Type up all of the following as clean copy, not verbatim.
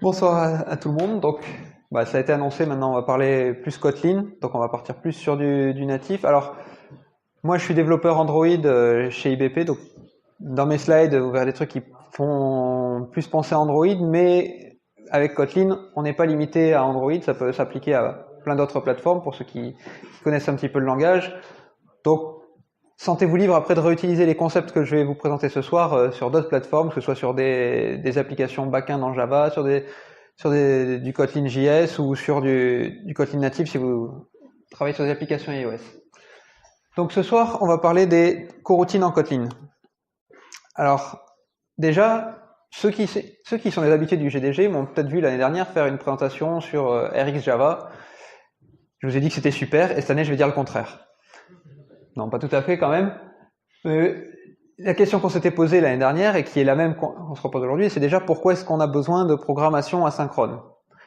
Bonsoir à tout le monde. Donc, ça a été annoncé. Maintenant, on va parler plus Kotlin. Donc, on va partir plus sur du natif. Alors, moi, je suis développeur Android chez IBP. Donc, dans mes slides, vous verrez des trucs qui font plus penser à Android, mais avec Kotlin, on n'est pas limité à Android. Ça peut s'appliquer à plein d'autres plateformes pour ceux qui connaissent un petit peu le langage. Donc, sentez-vous libre après de réutiliser les concepts que je vais vous présenter ce soir sur d'autres plateformes, que ce soit sur des applications back-end en Java, sur du Kotlin JS ou sur du Kotlin natif si vous travaillez sur des applications iOS. Donc ce soir, on va parler des coroutines en Kotlin. Alors, déjà, ceux qui sont des habitués du GDG m'ont peut-être vu l'année dernière faire une présentation sur RxJava. Je vous ai dit que c'était super, et cette année, je vais dire le contraire. Non, pas tout à fait quand même. La question qu'on s'était posée l'année dernière et qui est la même qu'on se repose aujourd'hui, c'est déjà pourquoi est-ce qu'on a besoin de programmation asynchrone.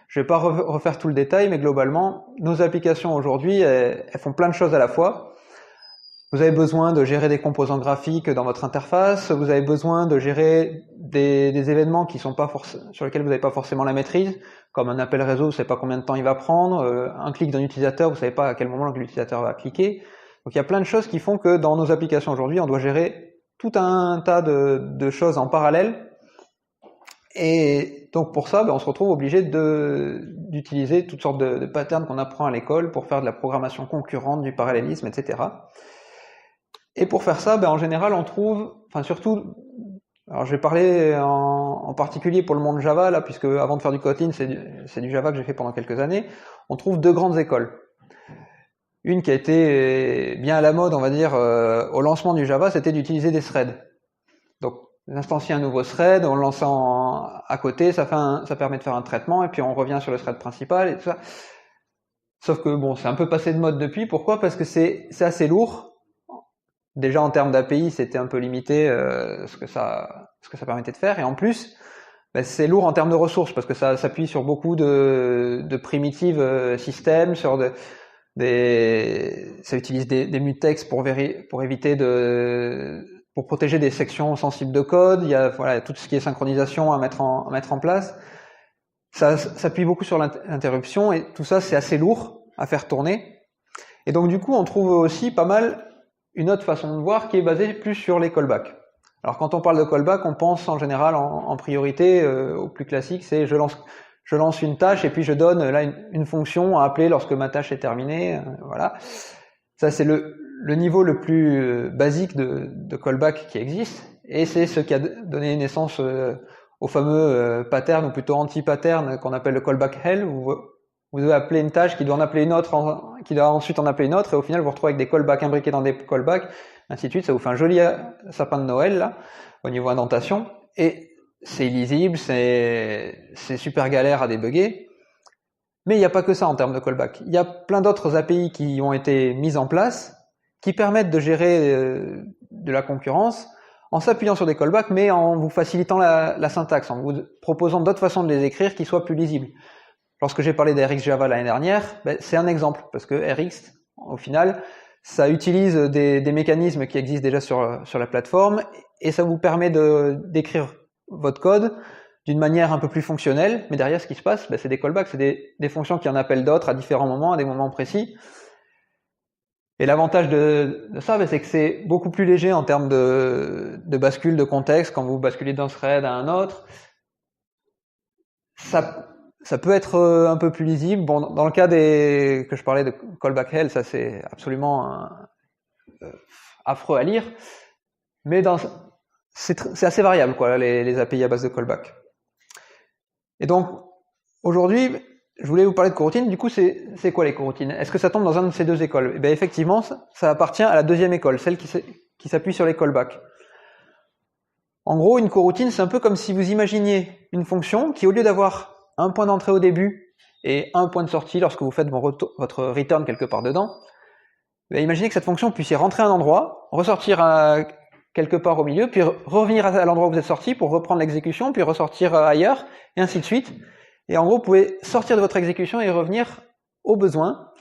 Je vais pas refaire tout le détail, mais globalement, nos applications aujourd'hui, elles font plein de choses à la fois. Vous avez besoin de gérer des composants graphiques dans votre interface, vous avez besoin de gérer des événements qui sont pas sur lesquels vous n'avez pas forcément la maîtrise, comme un appel réseau, vous savez pas combien de temps il va prendre, un clic d'un utilisateur, vous savez pas à quel moment l'utilisateur va cliquer. Donc il y a plein de choses qui font que dans nos applications aujourd'hui, on doit gérer tout un tas de choses en parallèle. Et donc pour ça, on se retrouve obligé d'utiliser toutes sortes de patterns qu'on apprend à l'école pour faire de la programmation concurrente, du parallélisme, etc. Et pour faire ça, en général, on trouve, surtout, alors je vais parler en particulier pour le monde Java, là, puisque avant de faire du Kotlin, c'est du Java que j'ai fait pendant quelques années, on trouve deux grandes écoles. Une qui a été bien à la mode, on va dire, au lancement du Java, c'était d'utiliser des threads. Donc, instancier un nouveau thread, on le lance à côté, ça permet de faire un traitement, et puis on revient sur le thread principal, et tout ça. Sauf que, c'est un peu passé de mode depuis. Pourquoi ? Parce que c'est assez lourd. Déjà, en termes d'API, c'était un peu limité ce que ça permettait de faire. Et en plus, c'est lourd en termes de ressources, parce que ça s'appuie sur beaucoup de primitives systèmes, sur ça utilise des mutex pour éviter pour protéger des sections sensibles de code. Il y a tout ce qui est synchronisation à mettre en place. Ça s'appuie beaucoup sur l'interruption et tout ça c'est assez lourd à faire tourner. Et donc du coup on trouve aussi pas mal une autre façon de voir qui est basée plus sur les callbacks. Alors quand on parle de callback, on pense en général en priorité au plus classique, c'est je lance une tâche et puis je donne là une fonction à appeler lorsque ma tâche est terminée. Voilà. Ça, c'est le niveau le plus basique de callback qui existe. Et c'est ce qui a donné naissance au fameux pattern, ou plutôt anti-pattern, qu'on appelle le callback hell, où vous devez appeler une tâche qui doit en appeler une autre, qui doit ensuite en appeler une autre, et au final, vous vous retrouvez avec des callbacks imbriqués dans des callbacks, ainsi de suite. Ça vous fait un joli sapin de Noël, là, au niveau indentation. Et c'est illisible, c'est super galère à débugger. Mais il n'y a pas que ça en termes de callback. Il y a plein d'autres API qui ont été mises en place, qui permettent de gérer de la concurrence, en s'appuyant sur des callbacks, mais en vous facilitant la syntaxe, en vous proposant d'autres façons de les écrire qui soient plus lisibles. Lorsque j'ai parlé d'RxJava l'année dernière, c'est un exemple, parce que Rx, au final, ça utilise des mécanismes qui existent déjà sur la plateforme, et ça vous permet d'écrire votre code d'une manière un peu plus fonctionnelle, mais derrière ce qui se passe, c'est des callbacks, c'est des fonctions qui en appellent d'autres à différents moments, à des moments précis. Et l'avantage de ça, c'est que c'est beaucoup plus léger en termes de bascule de contexte, quand vous basculez d'un thread à un autre. Ça peut être un peu plus lisible. Bon, dans le cas que je parlais de callback hell, ça c'est absolument affreux à lire, mais c'est assez variable, quoi, les API à base de callback. Et donc, aujourd'hui, je voulais vous parler de coroutines. Du coup, c'est quoi les coroutines ? Est-ce que ça tombe dans une de ces deux écoles ? Eh bien, effectivement, ça appartient à la deuxième école, celle qui s'appuie sur les callbacks. En gros, une coroutine, c'est un peu comme si vous imaginiez une fonction qui, au lieu d'avoir un point d'entrée au début et un point de sortie lorsque vous faites votre return quelque part dedans, imaginez que cette fonction puisse y rentrer à un endroit, ressortir quelque part au milieu, puis revenir à l'endroit où vous êtes sorti pour reprendre l'exécution, puis ressortir ailleurs, et ainsi de suite. Et en gros, vous pouvez sortir de votre exécution et revenir au besoin,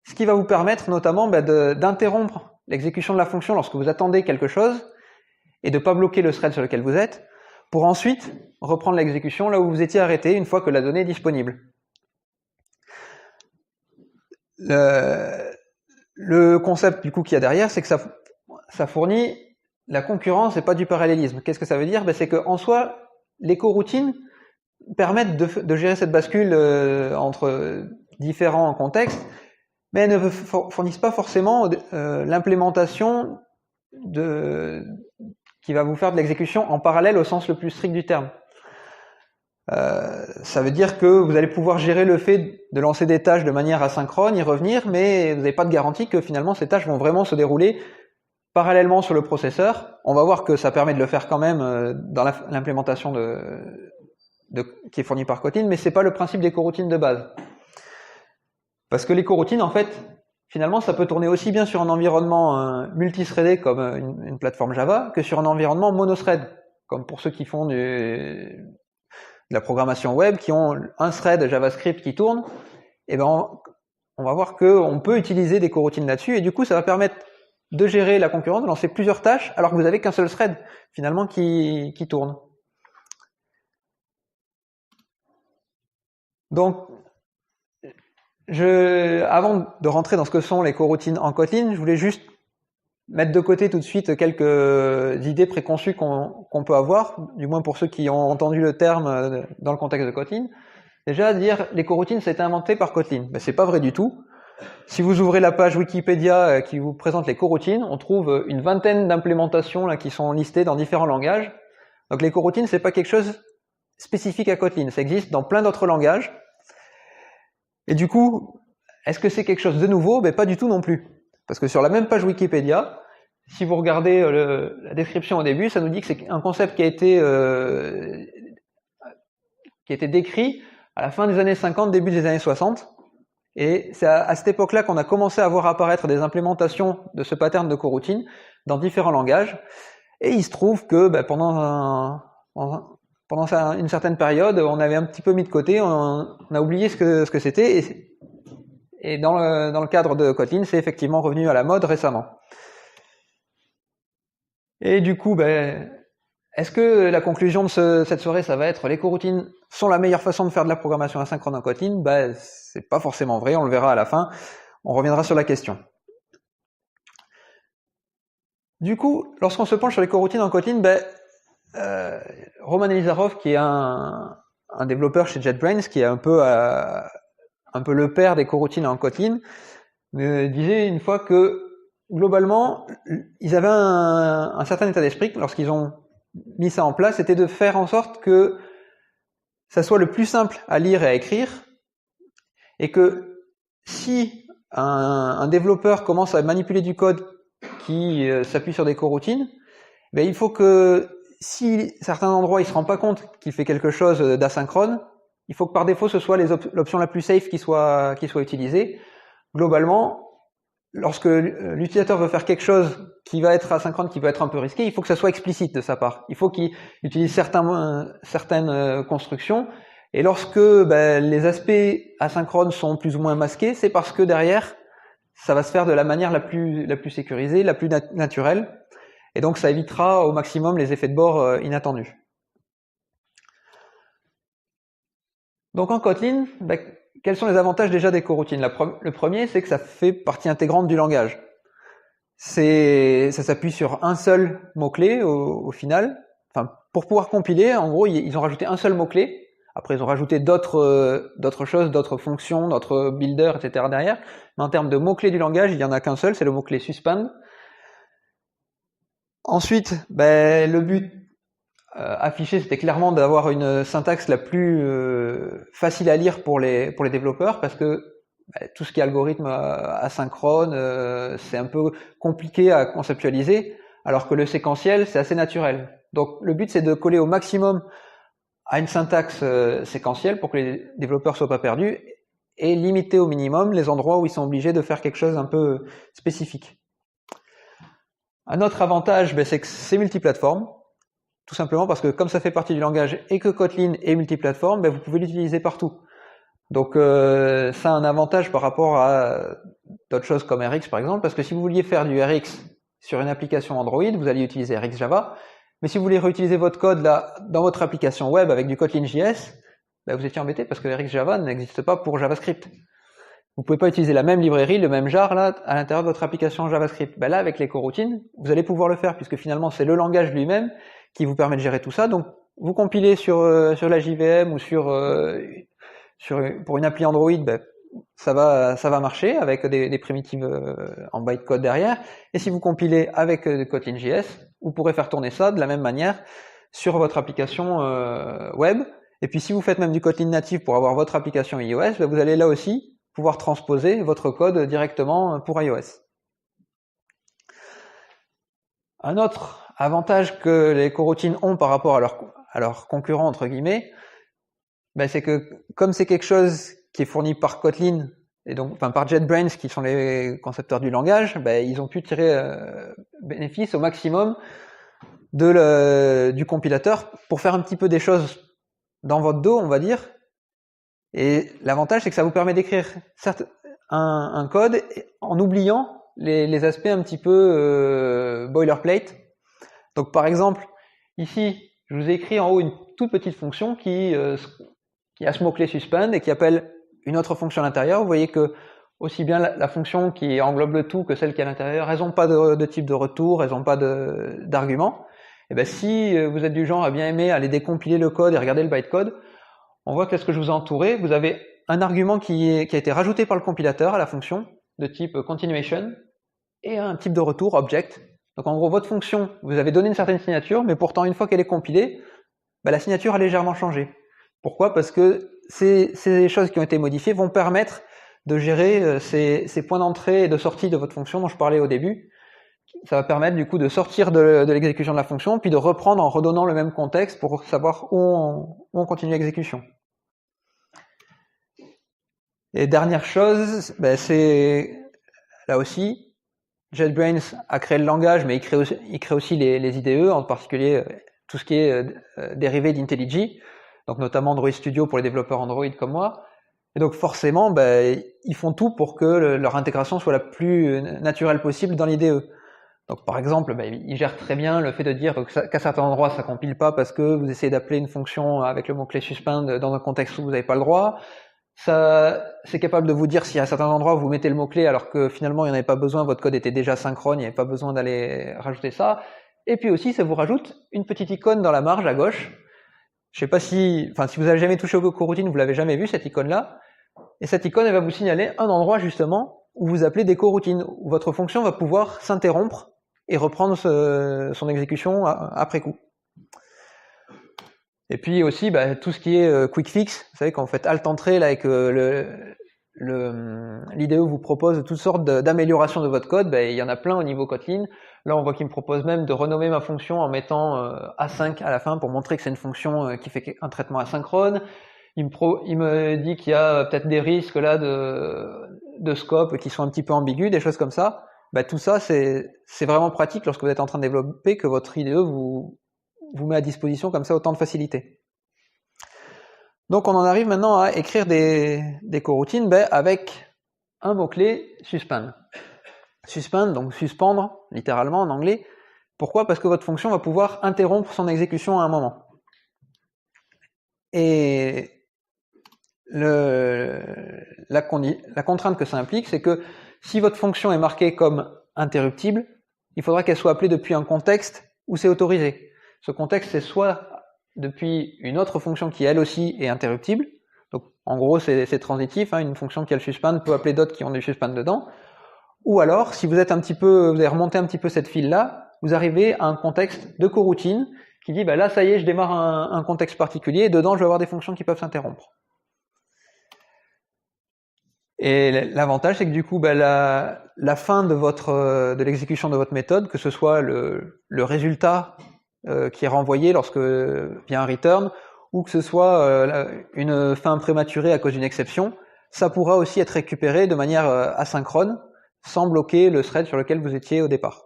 ce qui va vous permettre notamment d'interrompre l'exécution de la fonction lorsque vous attendez quelque chose, et de ne pas bloquer le thread sur lequel vous êtes, pour ensuite reprendre l'exécution là où vous étiez arrêté une fois que la donnée est disponible. Le concept du coup qu'il y a derrière, c'est que ça fournit la concurrence et pas du parallélisme. Qu'est-ce que ça veut dire? C'est qu'en soi, les coroutines permettent de gérer cette bascule entre différents contextes, mais elles ne fournissent pas forcément l'implémentation qui va vous faire de l'exécution en parallèle au sens le plus strict du terme. Ça veut dire que vous allez pouvoir gérer le fait de lancer des tâches de manière asynchrone, y revenir, mais vous n'avez pas de garantie que finalement ces tâches vont vraiment se dérouler parallèlement sur le processeur. On va voir que ça permet de le faire quand même dans l'implémentation qui est fournie par Kotlin, mais c'est pas le principe des coroutines de base. Parce que les coroutines, en fait, finalement, ça peut tourner aussi bien sur un environnement multithreadé comme une plateforme Java que sur un environnement monothread, comme pour ceux qui font de la programmation web, qui ont un thread JavaScript qui tourne. Et ben on va voir qu'on peut utiliser des coroutines là-dessus, et du coup, ça va permettre de gérer la concurrence, de lancer plusieurs tâches, alors que vous n'avez qu'un seul thread, finalement, qui tourne. Donc, avant de rentrer dans ce que sont les coroutines en Kotlin, je voulais juste mettre de côté tout de suite quelques idées préconçues qu'on peut avoir, du moins pour ceux qui ont entendu le terme dans le contexte de Kotlin. Déjà, dire les coroutines, ça a été inventé par Kotlin. Ben, c'est pas vrai du tout. Si vous ouvrez la page Wikipédia qui vous présente les coroutines, on trouve une vingtaine d'implémentations là qui sont listées dans différents langages. Donc les coroutines, c'est pas quelque chose spécifique à Kotlin. Ça existe dans plein d'autres langages. Et du coup, est-ce que c'est quelque chose de nouveau? Ben pas du tout non plus. Parce que sur la même page Wikipédia, si vous regardez la description au début, ça nous dit que c'est un concept qui a été décrit à la fin des années 50, début des années 60. Et c'est à cette époque-là qu'on a commencé à voir apparaître des implémentations de ce pattern de coroutine dans différents langages. Et il se trouve que pendant une certaine période, on avait un petit peu mis de côté, on a oublié ce que c'était. Et dans le cadre de Kotlin, c'est effectivement revenu à la mode récemment. Et du coup, est-ce que la conclusion de cette soirée, ça va être les coroutines sont la meilleure façon de faire de la programmation asynchrone en Kotlin? C'est pas forcément vrai, on le verra à la fin. On reviendra sur la question. Du coup, lorsqu'on se penche sur les coroutines en Kotlin, Roman Elizarov, qui est un développeur chez JetBrains, qui est un peu le père des coroutines en Kotlin, me disait une fois que globalement, ils avaient un certain état d'esprit lorsqu'ils ont mis ça en place, c'était de faire en sorte que ça soit le plus simple à lire et à écrire, et que si un développeur commence à manipuler du code qui s'appuie sur des coroutines, il faut que si à certains endroits il se rend pas compte qu'il fait quelque chose d'asynchrone, il faut que par défaut ce soit l'option la plus safe qui soit utilisée. Globalement, lorsque l'utilisateur veut faire quelque chose qui va être asynchrone, qui peut être un peu risqué, il faut que ça soit explicite de sa part. Il faut qu'il utilise certaines constructions. Et lorsque les aspects asynchrones sont plus ou moins masqués, c'est parce que derrière, ça va se faire de la manière la plus sécurisée, la plus naturelle. Et donc ça évitera au maximum les effets de bord inattendus. Donc en Kotlin, quels sont les avantages déjà des coroutines? Le premier, c'est que ça fait partie intégrante du langage. Ça s'appuie sur un seul mot-clé au final. Enfin, pour pouvoir compiler, en gros, ils ont rajouté un seul mot-clé. Après, ils ont rajouté d'autres choses, d'autres fonctions, d'autres builders, etc. derrière. Mais en termes de mots-clés du langage, il n'y en a qu'un seul, c'est le mot-clé suspend. Ensuite, le but affiché, c'était clairement d'avoir une syntaxe la plus facile à lire pour les développeurs, parce que tout ce qui est algorithme asynchrone, c'est un peu compliqué à conceptualiser, alors que le séquentiel, c'est assez naturel. Donc le but, c'est de coller au maximum à une syntaxe séquentielle pour que les développeurs soient pas perdus, et limiter au minimum les endroits où ils sont obligés de faire quelque chose un peu spécifique. Un autre avantage, c'est que c'est multiplateforme, tout simplement parce que comme ça fait partie du langage et que Kotlin est multiplateforme, vous pouvez l'utiliser partout. Donc ça a un avantage par rapport à d'autres choses comme RX par exemple, parce que si vous vouliez faire du RX sur une application Android, vous alliez utiliser RxJava, Mais si vous voulez réutiliser votre code là, dans votre application web avec du Kotlin.js, ben, vous étiez embêté parce que RxJava n'existe pas pour JavaScript. Vous pouvez pas utiliser la même librairie, le même jar là, à l'intérieur de votre application JavaScript. Ben là, avec les coroutines, vous allez pouvoir le faire puisque finalement c'est le langage lui-même qui vous permet de gérer tout ça. Donc vous compilez sur la JVM ou pour une appli Android, ben, ça va marcher avec des primitives en bytecode derrière. Et si vous compilez avec Kotlin.js, vous pourrez faire tourner ça de la même manière sur votre application web. Et puis si vous faites même du Kotlin natif pour avoir votre application iOS, ben, vous allez là aussi pouvoir transposer votre code directement pour iOS. Un autre avantage que les coroutines ont par rapport à leurs concurrents, entre guillemets, ben c'est que comme c'est quelque chose qui est fourni par Kotlin, et donc, enfin par JetBrains, qui sont les concepteurs du langage, ben, ils ont pu tirer bénéfice au maximum du compilateur pour faire un petit peu des choses dans votre dos, on va dire. Et l'avantage, c'est que ça vous permet d'écrire certes un code en oubliant les aspects un petit peu boilerplate. Donc par exemple, ici, je vous ai écrit en haut une toute petite fonction qui a ce mot-clé suspend et qui appelle une autre fonction à l'intérieur. Vous voyez que aussi bien la fonction qui englobe le tout que celle qui est à l'intérieur, elles n'ont pas de type de retour, elles n'ont pas d'argument. Et ben si vous êtes du genre à bien aimer aller décompiler le code et regarder le bytecode, on voit que ce que je vous ai entouré, vous avez un argument qui a été rajouté par le compilateur à la fonction de type continuation et un type de retour object. Donc en gros, votre fonction, vous avez donné une certaine signature, mais pourtant une fois qu'elle est compilée, ben, la signature a légèrement changé. Pourquoi? Parce que ces choses qui ont été modifiées vont permettre de gérer ces points d'entrée et de sortie de votre fonction dont je parlais au début. Ça va permettre du coup de sortir de l'exécution de la fonction, puis de reprendre en redonnant le même contexte pour savoir où on continue l'exécution. Et dernière chose, ben c'est là aussi, JetBrains a créé le langage, mais il crée aussi les IDE, en particulier tout ce qui est dérivé d'IntelliJ, donc notamment Android Studio pour les développeurs Android comme moi. Et donc forcément, ben, ils font tout pour que leur intégration soit la plus naturelle possible dans l'IDE. Donc par exemple, ben, ils gèrent très bien le fait de dire qu'à certains endroits ça compile pas parce que vous essayez d'appeler une fonction avec le mot-clé suspend dans un contexte où vous n'avez pas le droit. Ça, c'est capable de vous dire si à certains endroits vous mettez le mot-clé alors que finalement il n'y en avait pas besoin, votre code était déjà synchrone, il n'y avait pas besoin d'aller rajouter ça. Et puis aussi, ça vous rajoute une petite icône dans la marge à gauche. Je sais pas si vous avez jamais touché aux coroutines, vous l'avez jamais vu cette icône-là. Et cette icône, elle va vous signaler un endroit justement où vous appelez des coroutines, où votre fonction va pouvoir s'interrompre et reprendre son exécution après coup. Et puis aussi, bah, tout ce qui est quick fix, vous savez, quand vous faites alt entrée là, et que l'IDE vous propose toutes sortes d'améliorations de votre code, bah, il y en a plein au niveau Kotlin. Là, on voit qu'il me propose même de renommer ma fonction en mettant A5 à la fin pour montrer que c'est une fonction qui fait un traitement asynchrone. Il me dit qu'il y a peut-être des risques là de scope qui sont un petit peu ambigus, des choses comme ça. Bah, tout ça, c'est vraiment pratique lorsque vous êtes en train de développer, que votre IDE vous met à disposition comme ça autant de facilité. Donc on en arrive maintenant à écrire des coroutines avec un mot-clé suspend. Suspend, donc suspendre, littéralement en anglais. Pourquoi? Parce que votre fonction va pouvoir interrompre son exécution à un moment. Et la contrainte que ça implique, c'est que si votre fonction est marquée comme interruptible, il faudra qu'elle soit appelée depuis un contexte où c'est autorisé. Ce contexte, c'est soit depuis une autre fonction qui elle aussi est interruptible, donc en gros c'est transitif, hein, une fonction qui a le suspend peut appeler d'autres qui ont du suspend dedans, ou alors si vous avez remonté un petit peu cette file-là, vous arrivez à un contexte de coroutine qui dit bah là ça y est, je démarre un contexte particulier et dedans je vais avoir des fonctions qui peuvent s'interrompre. Et l'avantage, c'est que du coup, bah, la fin de l'exécution de votre méthode, que ce soit le résultat qui est renvoyé lorsque vient un return, ou que ce soit une fin prématurée à cause d'une exception, ça pourra aussi être récupéré de manière asynchrone, sans bloquer le thread sur lequel vous étiez au départ.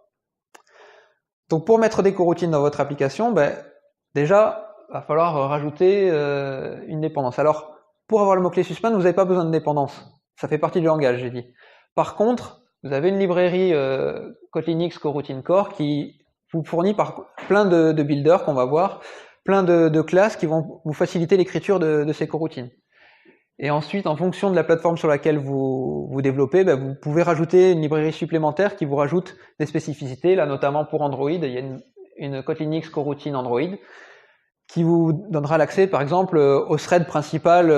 Donc pour mettre des coroutines dans votre application, ben, déjà, il va falloir rajouter une dépendance. Alors, pour avoir le mot-clé suspend, vous n'avez pas besoin de dépendance. Ça fait partie du langage, j'ai dit. Par contre, vous avez une librairie Kotlin X Coroutine Core qui vous fournit par plein de builders qu'on va voir, plein de classes qui vont vous faciliter l'écriture de ces coroutines. Et ensuite, en fonction de la plateforme sur laquelle vous développez, vous pouvez rajouter une librairie supplémentaire qui vous rajoute des spécificités. Là, notamment pour Android, il y a une Kotlin X coroutine Android qui vous donnera l'accès, par exemple, au thread principal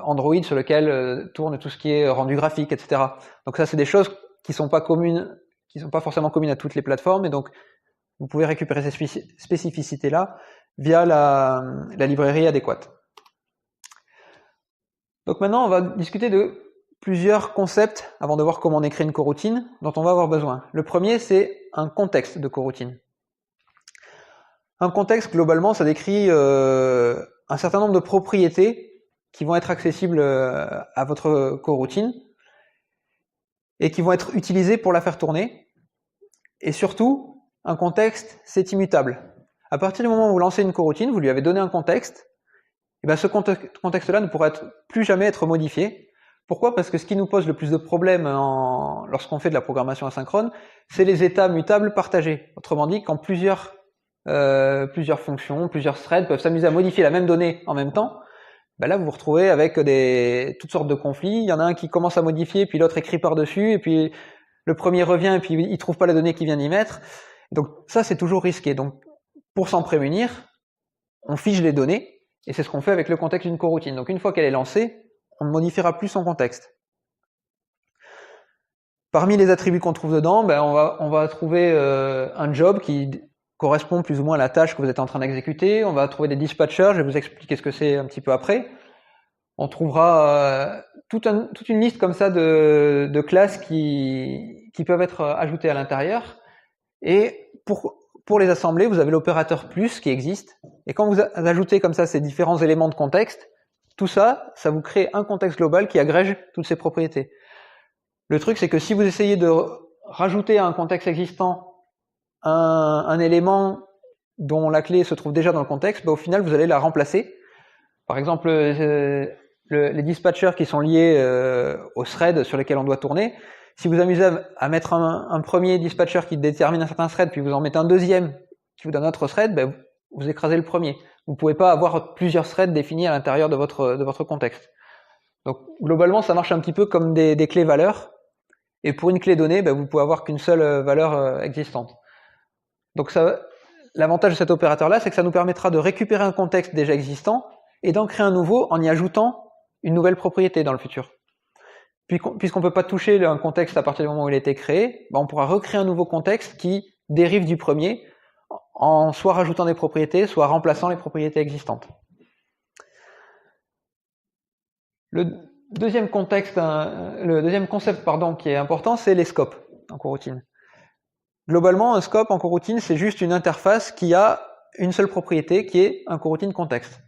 Android sur lequel tourne tout ce qui est rendu graphique, etc. Donc ça, c'est des choses qui sont pas communes, qui sont pas forcément communes à toutes les plateformes, et donc vous pouvez récupérer ces spécificités-là via la librairie adéquate. Donc maintenant, on va discuter de plusieurs concepts avant de voir comment on écrit une coroutine dont on va avoir besoin. Le premier, c'est un contexte de coroutine. Un contexte, globalement, ça décrit un certain nombre de propriétés qui vont être accessibles à votre coroutine et qui vont être utilisées pour la faire tourner. Et surtout, un contexte, c'est immutable. À partir du moment où vous lancez une coroutine, vous lui avez donné un contexte, et ce contexte-là ne pourra plus jamais être modifié. Pourquoi ? Parce que ce qui nous pose le plus de problèmes lorsqu'on fait de la programmation asynchrone, c'est les états mutables partagés. Autrement dit, quand plusieurs fonctions, plusieurs threads peuvent s'amuser à modifier la même donnée en même temps, là vous vous retrouvez avec toutes sortes de conflits. Il y en a un qui commence à modifier, puis l'autre écrit par-dessus, et puis le premier revient, et puis il trouve pas la donnée qu'il vient d'y mettre. Donc ça, c'est toujours risqué. Donc pour s'en prémunir, on fige les données, et c'est ce qu'on fait avec le contexte d'une coroutine. Donc une fois qu'elle est lancée, on ne modifiera plus son contexte. Parmi les attributs qu'on trouve dedans, on va trouver un job qui correspond plus ou moins à la tâche que vous êtes en train d'exécuter. On va trouver des dispatchers, je vais vous expliquer ce que c'est un petit peu après. On trouvera toute une liste comme ça de classes qui peuvent être ajoutées à l'intérieur. Et pour les assembler, vous avez l'opérateur plus qui existe. Et quand vous ajoutez comme ça ces différents éléments de contexte, tout ça, ça vous crée un contexte global qui agrège toutes ces propriétés. Le truc, c'est que si vous essayez de rajouter à un contexte existant un élément dont la clé se trouve déjà dans le contexte, au final, vous allez la remplacer. Par exemple, les dispatchers qui sont liés aux threads sur lesquels on doit tourner, si vous amusez à mettre un premier dispatcher qui détermine un certain thread, puis vous en mettez un deuxième qui vous donne un autre thread, vous écrasez le premier. Vous ne pouvez pas avoir plusieurs threads définis à l'intérieur de votre contexte. Donc globalement, ça marche un petit peu comme des clés valeurs. Et pour une clé donnée, vous pouvez avoir qu'une seule valeur existante. Donc l'avantage de cet opérateur-là, c'est que ça nous permettra de récupérer un contexte déjà existant et d'en créer un nouveau en y ajoutant une nouvelle propriété dans le futur. Puisqu'on ne peut pas toucher un contexte à partir du moment où il a été créé, on pourra recréer un nouveau contexte qui dérive du premier en soit rajoutant des propriétés, soit remplaçant les propriétés existantes. Le deuxième concept qui est important, c'est les scopes en coroutine. Globalement, un scope en coroutine, c'est juste une interface qui a une seule propriété, qui est un coroutine contexte.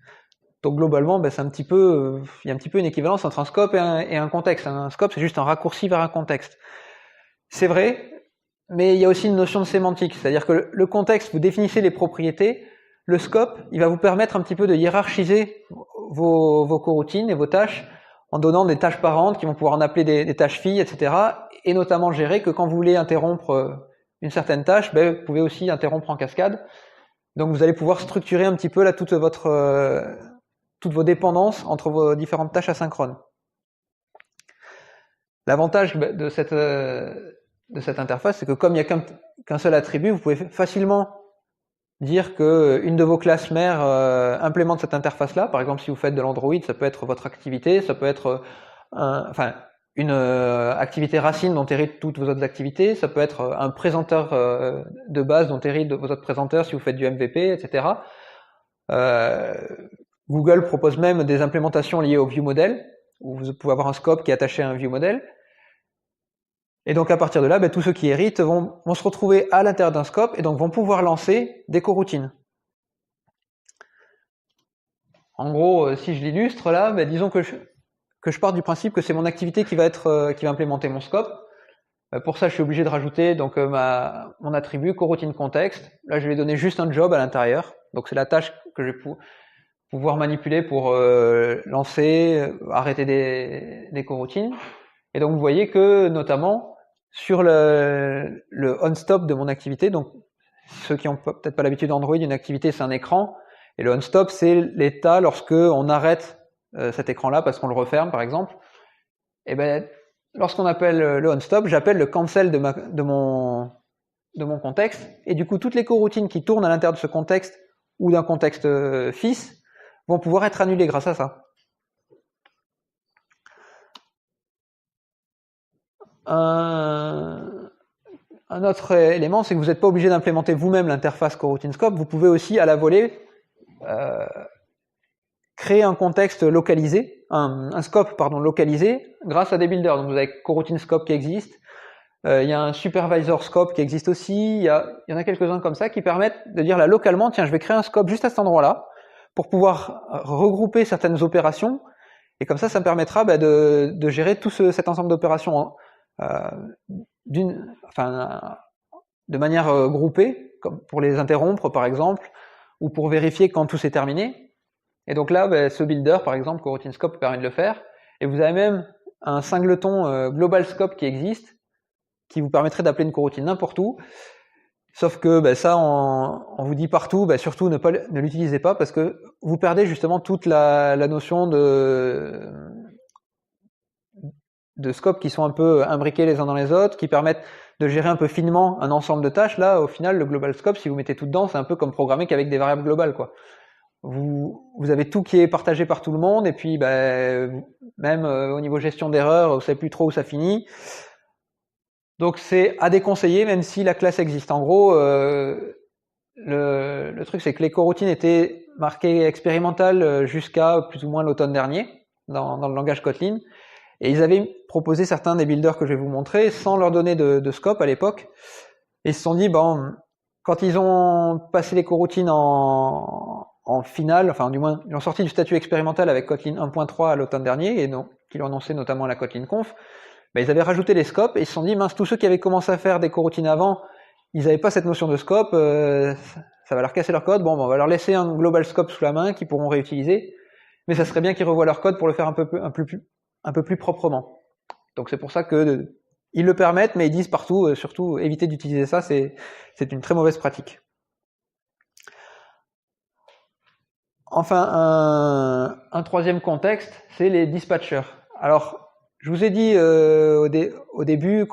Donc globalement, il y a un petit peu une équivalence entre un scope et un contexte. Un scope, c'est juste un raccourci vers un contexte. C'est vrai, mais il y a aussi une notion de sémantique. C'est-à-dire que le contexte, vous définissez les propriétés. Le scope, il va vous permettre un petit peu de hiérarchiser vos coroutines et vos tâches en donnant des tâches parentes qui vont pouvoir en appeler des tâches filles, etc. Et notamment gérer que quand vous voulez interrompre une certaine tâche, vous pouvez aussi interrompre en cascade. Donc vous allez pouvoir structurer un petit peu là toutes vos dépendances entre vos différentes tâches asynchrones. L'avantage de cette interface, c'est que comme il n'y a qu'un seul attribut, vous pouvez facilement dire qu'une de vos classes mères implémente cette interface-là. Par exemple, si vous faites de l'Android, ça peut être votre activité, ça peut être une activité racine dont héritent toutes vos autres activités, ça peut être un présenteur de base dont héritent vos autres présenteurs si vous faites du MVP, etc. Google propose même des implémentations liées au ViewModel, où vous pouvez avoir un scope qui est attaché à un ViewModel. Et donc à partir de là, tous ceux qui héritent vont se retrouver à l'intérieur d'un scope et donc vont pouvoir lancer des coroutines. En gros, si je l'illustre là, disons que je pars du principe que c'est mon activité qui va implémenter mon scope. Pour ça, je suis obligé de rajouter donc mon attribut coroutine contexte. Là, je vais donner juste un job à l'intérieur. Donc c'est la tâche que je vais pouvoir manipuler pour lancer, arrêter des coroutines. Et donc vous voyez que notamment sur le on-stop de mon activité, donc ceux qui ont peut-être pas l'habitude d'Android, une activité c'est un écran, et le on-stop c'est l'état lorsque on arrête cet écran-là parce qu'on le referme par exemple. Et ben lorsqu'on appelle le on-stop, j'appelle le cancel de mon contexte, et du coup toutes les coroutines qui tournent à l'intérieur de ce contexte ou d'un contexte fils vont pouvoir être annulées grâce à ça. Un autre élément, c'est que vous n'êtes pas obligé d'implémenter vous-même l'interface coroutine scope. Vous pouvez aussi à la volée créer un contexte localisé, un scope pardon localisé grâce à des builders. Donc vous avez coroutine scope qui existe. Il y a un supervisor scope qui existe aussi. Il y en a quelques-uns comme ça qui permettent de dire là localement, tiens, je vais créer un scope juste à cet endroit-là pour pouvoir regrouper certaines opérations. Et comme ça me permettra de gérer tout cet ensemble d'opérations de manière groupée, comme pour les interrompre par exemple, ou pour vérifier quand tout s'est terminé. Et donc là, ce builder, par exemple, coroutine scope permet de le faire. Et vous avez même un singleton global scope qui existe, qui vous permettrait d'appeler une coroutine n'importe où. Sauf que ça, on vous dit partout, surtout ne l'utilisez pas parce que vous perdez justement toute la notion de scopes qui sont un peu imbriqués les uns dans les autres, qui permettent de gérer un peu finement un ensemble de tâches. Là, au final, le global scope, si vous mettez tout dedans, c'est un peu comme programmer qu'avec des variables globales, quoi. Vous avez tout qui est partagé par tout le monde, et puis même au niveau gestion d'erreurs, vous savez plus trop où ça finit. Donc c'est à déconseiller, même si la classe existe. En gros, le truc, c'est que les coroutines étaient marquées expérimentales jusqu'à plus ou moins l'automne dernier, dans le langage Kotlin. Et ils avaient proposé certains des builders que je vais vous montrer, sans leur donner de scope à l'époque. Et ils se sont dit, quand ils ont passé les coroutines en finale, enfin du moins, ils ont sorti du statut expérimental avec Kotlin 1.3 à l'automne dernier, et donc, qu'ils ont annoncé notamment à la Kotlin Conf, ils avaient rajouté les scopes, et ils se sont dit, mince, tous ceux qui avaient commencé à faire des coroutines avant, ils n'avaient pas cette notion de scope, ça va leur casser leur code, on va leur laisser un global scope sous la main qu'ils pourront réutiliser, mais ça serait bien qu'ils revoient leur code pour le faire un peu plus proprement. Donc c'est pour ça que ils le permettent, mais ils disent partout, surtout évitez d'utiliser ça, c'est une très mauvaise pratique. Enfin, un troisième contexte, c'est les dispatchers. Alors, je vous ai dit au début,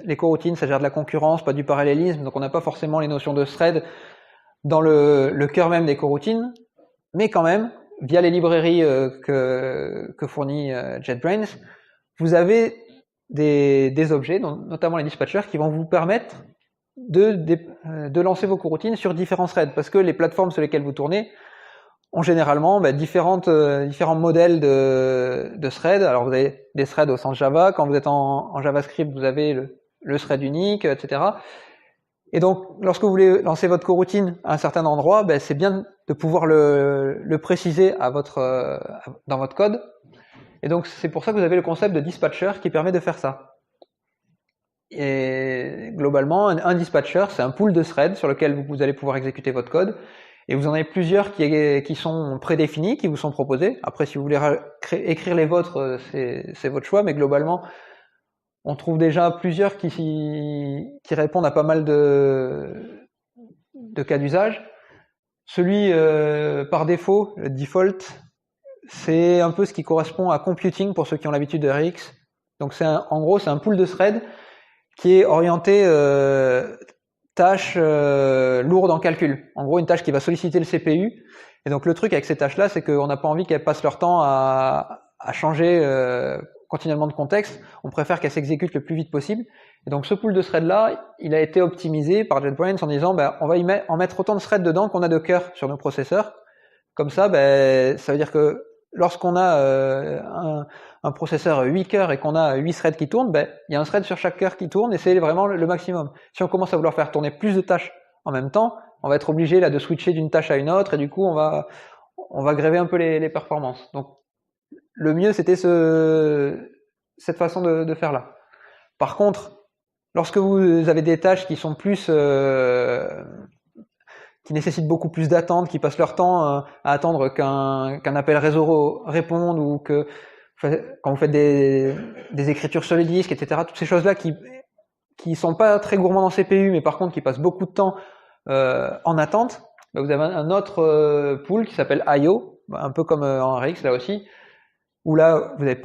les coroutines, ça gère de la concurrence, pas du parallélisme, donc on n'a pas forcément les notions de thread dans le cœur même des coroutines, mais quand même, via les librairies que fournit JetBrains, vous avez des objets, notamment les dispatchers, qui vont vous permettre de lancer vos coroutines sur différents threads, parce que les plateformes sur lesquelles vous tournez ont généralement différents modèles de threads. Alors vous avez des threads au sens Java, quand vous êtes en JavaScript, vous avez le thread unique, etc. Et donc, lorsque vous voulez lancer votre coroutine à un certain endroit, c'est bien de pouvoir le préciser dans votre code. Et donc, c'est pour ça que vous avez le concept de dispatcher qui permet de faire ça. Et globalement, un dispatcher, c'est un pool de threads sur lequel vous allez pouvoir exécuter votre code. Et vous en avez plusieurs qui sont prédéfinis, qui vous sont proposés. Après, si vous voulez écrire les vôtres, c'est votre choix, mais globalement, on trouve déjà plusieurs qui répondent à pas mal de cas d'usage. Celui par défaut, le default, c'est un peu ce qui correspond à computing pour ceux qui ont l'habitude de RX. Donc en gros, c'est un pool de threads qui est orienté tâches lourdes en calcul. En gros, une tâche qui va solliciter le CPU. Et donc le truc avec ces tâches-là, c'est qu'on n'a pas envie qu'elles passent leur temps à changer continuellement de contexte. On préfère qu'elles s'exécutent le plus vite possible. Et donc ce pool de threads-là, il a été optimisé par JetBrains en disant on va en mettre autant de threads dedans qu'on a de cœurs sur nos processeurs. Comme ça, ça veut dire que lorsqu'on a un processeur 8 cœurs et qu'on a 8 threads qui tournent, il y a un thread sur chaque cœur qui tourne et c'est vraiment le maximum. Si on commence à vouloir faire tourner plus de tâches en même temps, on va être obligé là de switcher d'une tâche à une autre et du coup on va gréver un peu les performances. Donc le mieux c'était cette façon de faire là. Par contre, lorsque vous avez des tâches qui sont plus qui nécessitent beaucoup plus d'attente, qui passent leur temps à attendre qu'un appel réseau réponde, ou que quand vous faites des écritures sur les disques, etc., toutes ces choses-là qui sont pas très gourmandes en CPU, mais par contre qui passent beaucoup de temps en attente, vous avez un autre pool qui s'appelle IO, un peu comme en RX là aussi, où là vous avez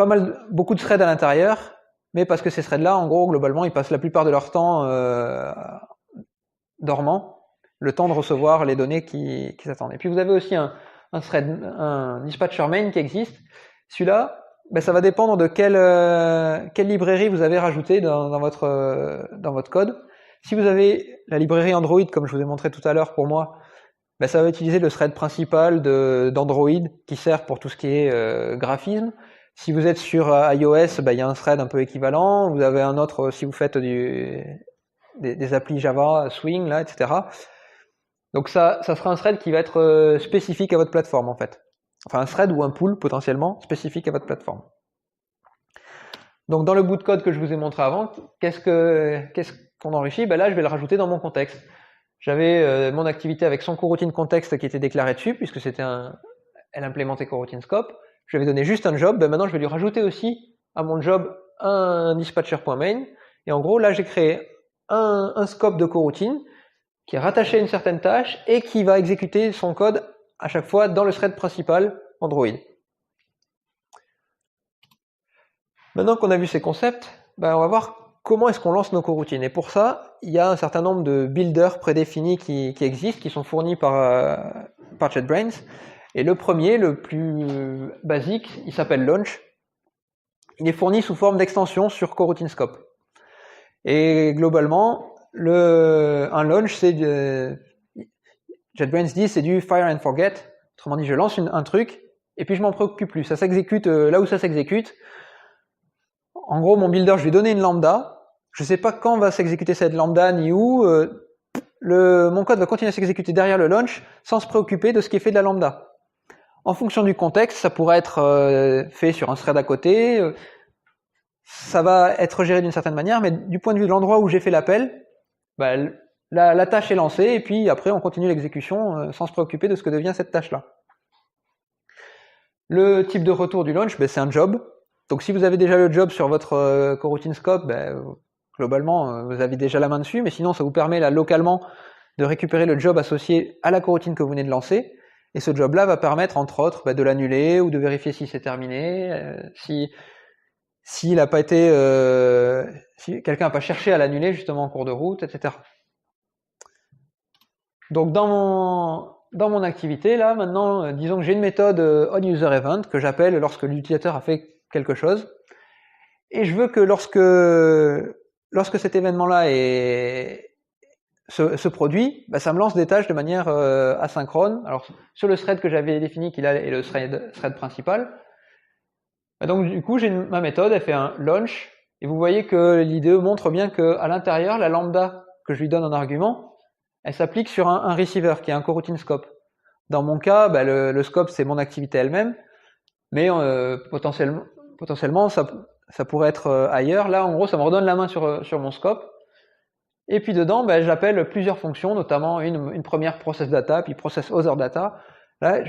beaucoup de threads à l'intérieur, mais parce que ces threads là, en gros, globalement, ils passent la plupart de leur temps dormant, le temps de recevoir les données qui s'attendent. Et puis vous avez aussi un dispatcher main qui existe. Celui-là, ça va dépendre de quelle librairie vous avez rajouté dans votre code. Si vous avez la librairie Android, comme je vous ai montré tout à l'heure pour moi, ça va utiliser le thread principal d'Android qui sert pour tout ce qui est graphisme. Si vous êtes sur iOS, il y a un thread un peu équivalent. Vous avez un autre si vous faites des applis Java, Swing, là, etc. Donc ça sera un thread qui va être spécifique à votre plateforme en fait. Enfin un thread ou un pool potentiellement spécifique à votre plateforme. Donc dans le bout de code que je vous ai montré avant, qu'est-ce qu'on enrichit? Là je vais le rajouter dans mon contexte. J'avais mon activité avec son coroutine contexte qui était déclaré dessus, puisque elle implémentait coroutine scope. Je lui avais donné juste un job, maintenant je vais lui rajouter aussi à mon job un dispatcher.main. Et en gros là j'ai créé un scope de coroutine qui est rattaché à une certaine tâche et qui va exécuter son code à chaque fois dans le thread principal Android. Maintenant qu'on a vu ces concepts, on va voir comment est-ce qu'on lance nos coroutines. Et pour ça, il y a un certain nombre de builders prédéfinis qui existent, qui sont fournis par JetBrains. Et le premier, le plus basique, il s'appelle Launch. Il est fourni sous forme d'extension sur Coroutine Scope. Et globalement, un launch, JetBrains dit c'est du fire and forget. Autrement dit, je lance un truc et puis je m'en préoccupe plus. Ça s'exécute là où ça s'exécute. En gros, mon builder, je lui ai donné une lambda. Je ne sais pas quand va s'exécuter cette lambda ni où. Mon code va continuer à s'exécuter derrière le launch sans se préoccuper de ce qui est fait de la lambda. En fonction du contexte, ça pourrait être fait sur un thread à côté. Ça va être géré d'une certaine manière, mais du point de vue de l'endroit où j'ai fait l'appel, la tâche est lancée et puis après on continue l'exécution sans se préoccuper de ce que devient cette tâche-là. Le type de retour du launch, c'est un job. Donc si vous avez déjà le job sur votre coroutine scope, globalement vous avez déjà la main dessus, mais sinon ça vous permet là localement de récupérer le job associé à la coroutine que vous venez de lancer. Et ce job-là va permettre entre autres de l'annuler ou de vérifier si c'est terminé, s'il n'a pas été, si quelqu'un n'a pas cherché à l'annuler justement en cours de route, etc. Donc dans mon activité là, maintenant, disons que j'ai une méthode onUserEvent que j'appelle lorsque l'utilisateur a fait quelque chose, et je veux que lorsque cet événement-là se produit, ça me lance des tâches de manière asynchrone. Alors sur le thread que j'avais défini, qui là est le thread principal. Donc du coup, j'ai ma méthode, elle fait un launch, et vous voyez que l'IDE montre bien qu'à l'intérieur, la lambda que je lui donne en argument, elle s'applique sur un receiver qui est un coroutine scope. Dans mon cas, le scope c'est mon activité elle-même, mais potentiellement ça pourrait être ailleurs. Là, en gros, ça me redonne la main sur mon scope. Et puis dedans, j'appelle plusieurs fonctions, notamment une première process data, puis process other data. Là,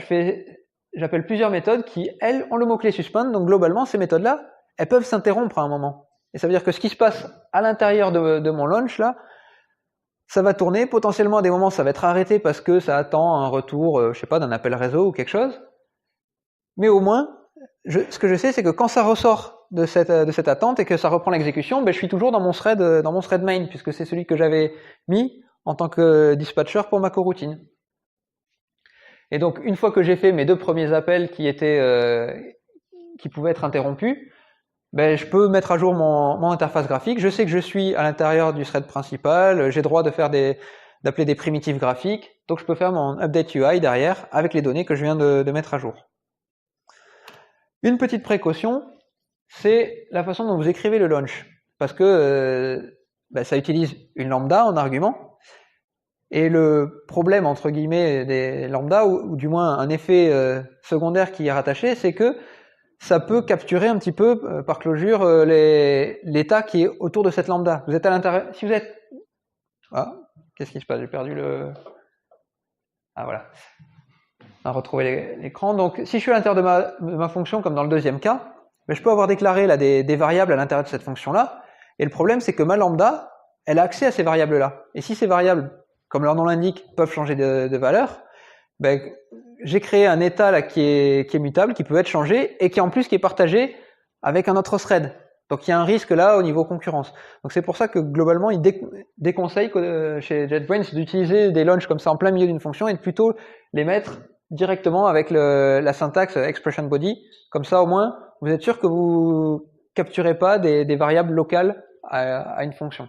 j'appelle plusieurs méthodes qui, elles, ont le mot-clé suspend. Donc globalement, ces méthodes-là, elles peuvent s'interrompre à un moment. Et ça veut dire que ce qui se passe à l'intérieur de mon launch, là, ça va tourner. Potentiellement, à des moments, ça va être arrêté parce que ça attend un retour, je sais pas, d'un appel réseau ou quelque chose. Mais au moins, ce que je sais, c'est que quand ça ressort de cette attente et que ça reprend l'exécution, je suis toujours dans mon thread main, puisque c'est celui que j'avais mis en tant que dispatcher pour ma coroutine. Et donc, une fois que j'ai fait mes 2 premiers appels qui pouvaient être interrompus, je peux mettre à jour mon interface graphique. Je sais que je suis à l'intérieur du thread principal, j'ai droit de faire d'appeler des primitives graphiques, donc je peux faire mon update UI derrière avec les données que je viens de mettre à jour. Une petite précaution, c'est la façon dont vous écrivez le launch, parce que ça utilise une lambda en argument, et le problème entre guillemets des lambda, ou du moins un effet secondaire qui est rattaché, c'est que ça peut capturer un petit peu par closure l'état qui est autour de cette lambda. Vous êtes à l'intérieur, si vous êtes... Ah, qu'est-ce qui se passe? J'ai perdu le... Ah voilà. On a retrouvé l'écran. Donc si je suis à l'intérieur de ma fonction, comme dans le deuxième cas, je peux avoir déclaré là des variables à l'intérieur de cette fonction-là, et le problème c'est que ma lambda, elle a accès à ces variables-là. Et si ces variables comme leur nom l'indique, peuvent changer de valeur, ben, j'ai créé un état là qui est mutable, qui peut être changé et qui en plus qui est partagé avec un autre thread. Donc il y a un risque là au niveau concurrence. Donc c'est pour ça que globalement ils déconseillent chez JetBrains d'utiliser des launches comme ça en plein milieu d'une fonction et de plutôt les mettre directement avec la syntaxe expression body. Comme ça au moins vous êtes sûr que vous capturez pas des variables locales à une fonction.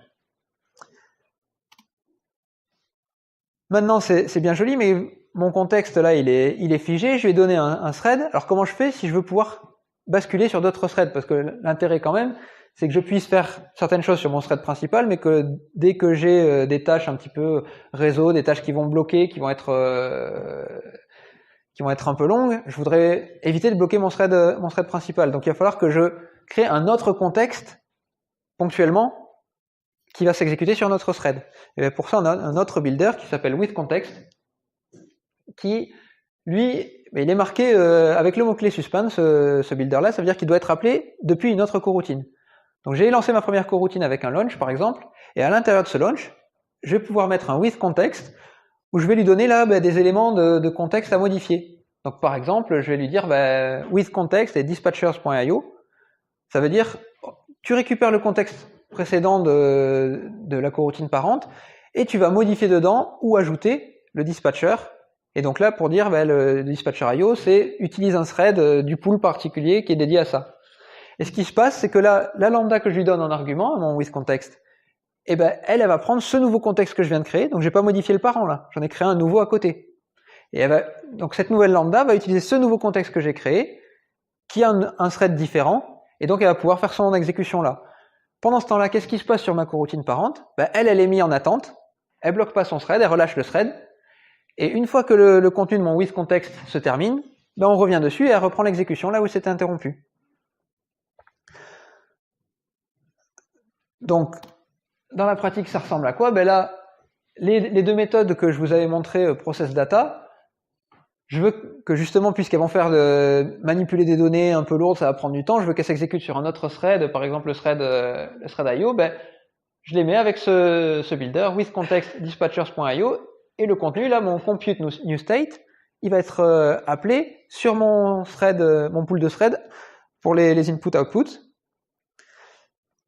Maintenant c'est bien joli, mais mon contexte là il est figé. Je vais donner un thread. Alors comment je fais si je veux pouvoir basculer sur d'autres threads, parce que l'intérêt quand même, c'est que je puisse faire certaines choses sur mon thread principal, mais que dès que j'ai des tâches un petit peu réseau, des tâches qui vont bloquer, qui vont être un peu longues, je voudrais éviter de bloquer mon thread principal. Donc il va falloir que je crée un autre contexte ponctuellement qui va s'exécuter sur notre thread. Et bien pour ça, on a un autre builder qui s'appelle withContext, qui lui, il est marqué avec le mot-clé suspend, ce builder-là, ça veut dire qu'il doit être appelé depuis une autre coroutine. Donc j'ai lancé ma première coroutine avec un launch, par exemple, et à l'intérieur de ce launch, je vais pouvoir mettre un withContext, où je vais lui donner là des éléments de contexte à modifier. Donc par exemple, je vais lui dire withContext et dispatchers.io, ça veut dire, tu récupères le contexte précédent de la coroutine parente, et tu vas modifier dedans ou ajouter le dispatcher. Et donc là, pour dire, le dispatcher.io, c'est utilise un thread du pool particulier qui est dédié à ça. Et ce qui se passe, c'est que là, la lambda que je lui donne en argument, mon withContext, elle va prendre ce nouveau contexte que je viens de créer, donc j'ai pas modifié le parent là, j'en ai créé un nouveau à côté. Et donc cette nouvelle lambda va utiliser ce nouveau contexte que j'ai créé, qui a un thread différent, et donc elle va pouvoir faire son exécution là. Pendant ce temps-là, qu'est-ce qui se passe sur ma coroutine parente? Elle est mise en attente, elle bloque pas son thread, elle relâche le thread, et une fois que le contenu de mon withContext se termine, on revient dessus et elle reprend l'exécution là où c'était interrompu. Donc, dans la pratique, ça ressemble à quoi? Là, les deux méthodes que je vous avais montrées, process data, je veux que justement, puisqu'elles vont faire manipuler des données un peu lourdes, ça va prendre du temps, je veux qu'elles s'exécutent sur un autre thread, par exemple le thread IO, je les mets avec ce builder, withContext dispatchers.io, et le contenu, là, mon compute new state, il va être appelé sur mon thread, mon pool de thread pour les input-output.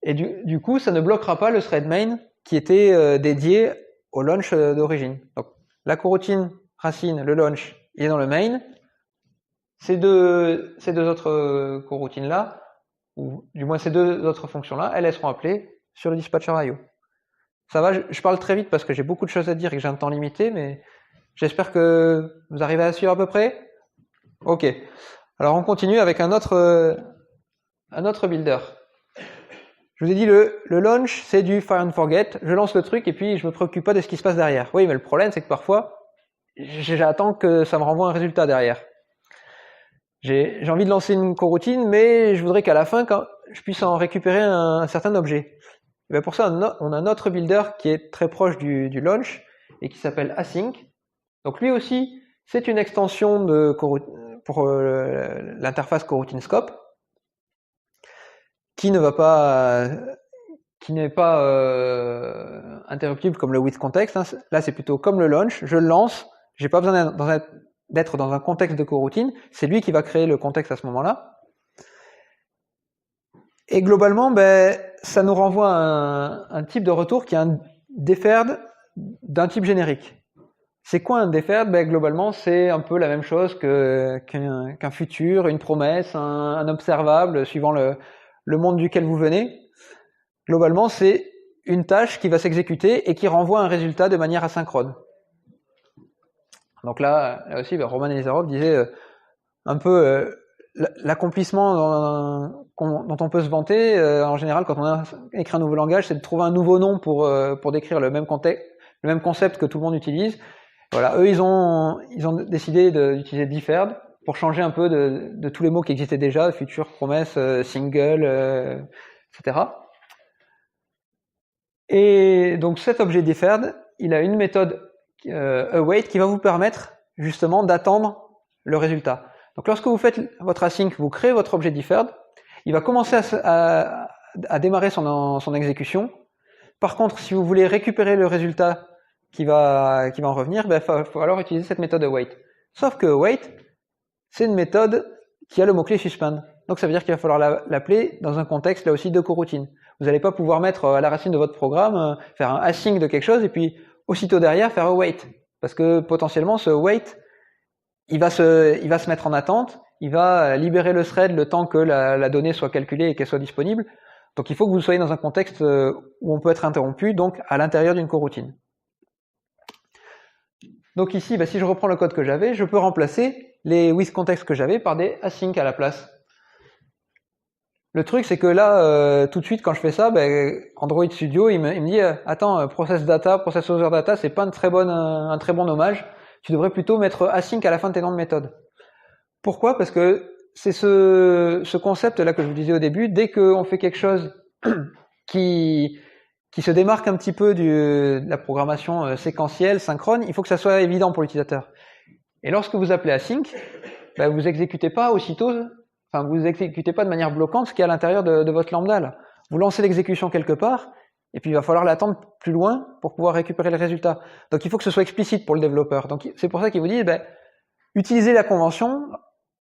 Et du coup, ça ne bloquera pas le thread main qui était dédié au launch d'origine. Donc, la coroutine racine, le launch, il est dans le main. Ces deux autres coroutines-là, ou du moins ces deux autres fonctions-là, elles seront appelées sur le dispatcher.io. Ça va, je parle très vite parce que j'ai beaucoup de choses à dire et que j'ai un temps limité, mais j'espère que vous arrivez à suivre à peu près. Ok. Alors on continue avec un autre builder. Je vous ai dit le launch, c'est du fire and forget. Je lance le truc et puis je me préoccupe pas de ce qui se passe derrière. Oui, mais le problème, c'est que parfois, j'attends que ça me renvoie un résultat derrière. J'ai envie de lancer une coroutine, mais je voudrais qu'à la fin, quand je puisse en récupérer un certain objet. Et pour ça, on a un autre builder qui est très proche du launch et qui s'appelle async. Donc lui aussi, c'est une extension pour l'interface coroutine scope qui n'est pas interruptible comme le withContext. Là, c'est plutôt comme le launch. Je le lance, j'ai pas besoin d'être dans un contexte de coroutine. C'est lui qui va créer le contexte à ce moment-là. Et globalement, ça nous renvoie un type de retour qui est un deferred d'un type générique. C'est quoi un deferred? Globalement, c'est un peu la même chose qu'un futur, une promesse, un observable, suivant le monde duquel vous venez. Globalement, c'est une tâche qui va s'exécuter et qui renvoie un résultat de manière asynchrone. Donc là aussi, Roman Elizarov disait un peu l'accomplissement dont on peut se vanter, en général, quand on a écrit un nouveau langage, c'est de trouver un nouveau nom pour décrire le même concept que tout le monde utilise. Voilà, eux, ils ont décidé d'utiliser deferred pour changer un peu de tous les mots qui existaient déjà, future, promesse, single, etc. Et donc cet objet deferred, il a une méthode await qui va vous permettre justement d'attendre le résultat. Donc lorsque vous faites votre async, vous créez votre objet deferred, il va commencer à démarrer son exécution. Par contre, si vous voulez récupérer le résultat qui va en revenir, il va falloir utiliser cette méthode await. Sauf que await, c'est une méthode qui a le mot-clé suspend. Donc ça veut dire qu'il va falloir l'appeler dans un contexte là aussi de coroutine. Vous n'allez pas pouvoir mettre à la racine de votre programme, faire un async de quelque chose et puis aussitôt derrière faire await. Parce que potentiellement ce await, il va se mettre en attente, il va libérer le thread le temps que la donnée soit calculée et qu'elle soit disponible. Donc il faut que vous soyez dans un contexte où on peut être interrompu, donc à l'intérieur d'une coroutine. Donc ici, si je reprends le code que j'avais, je peux remplacer les withContext que j'avais par des async à la place. Le truc, c'est que là, tout de suite, quand je fais ça, Android Studio, il me dit attends, process other data, c'est pas un très bon nommage. Tu devrais plutôt mettre async à la fin de tes noms de méthode. Pourquoi? Parce que c'est ce concept-là que je vous disais au début. Dès qu'on fait quelque chose qui se démarque un petit peu de la programmation séquentielle, synchrone, il faut que ça soit évident pour l'utilisateur. Et lorsque vous appelez async, vous exécutez pas aussitôt. Enfin, vous exécutez pas de manière bloquante ce qui est à l'intérieur de votre lambda, là. Vous lancez l'exécution quelque part, et puis il va falloir l'attendre plus loin pour pouvoir récupérer le résultat. Donc il faut que ce soit explicite pour le développeur. Donc c'est pour ça qu'il vous dit, utilisez la convention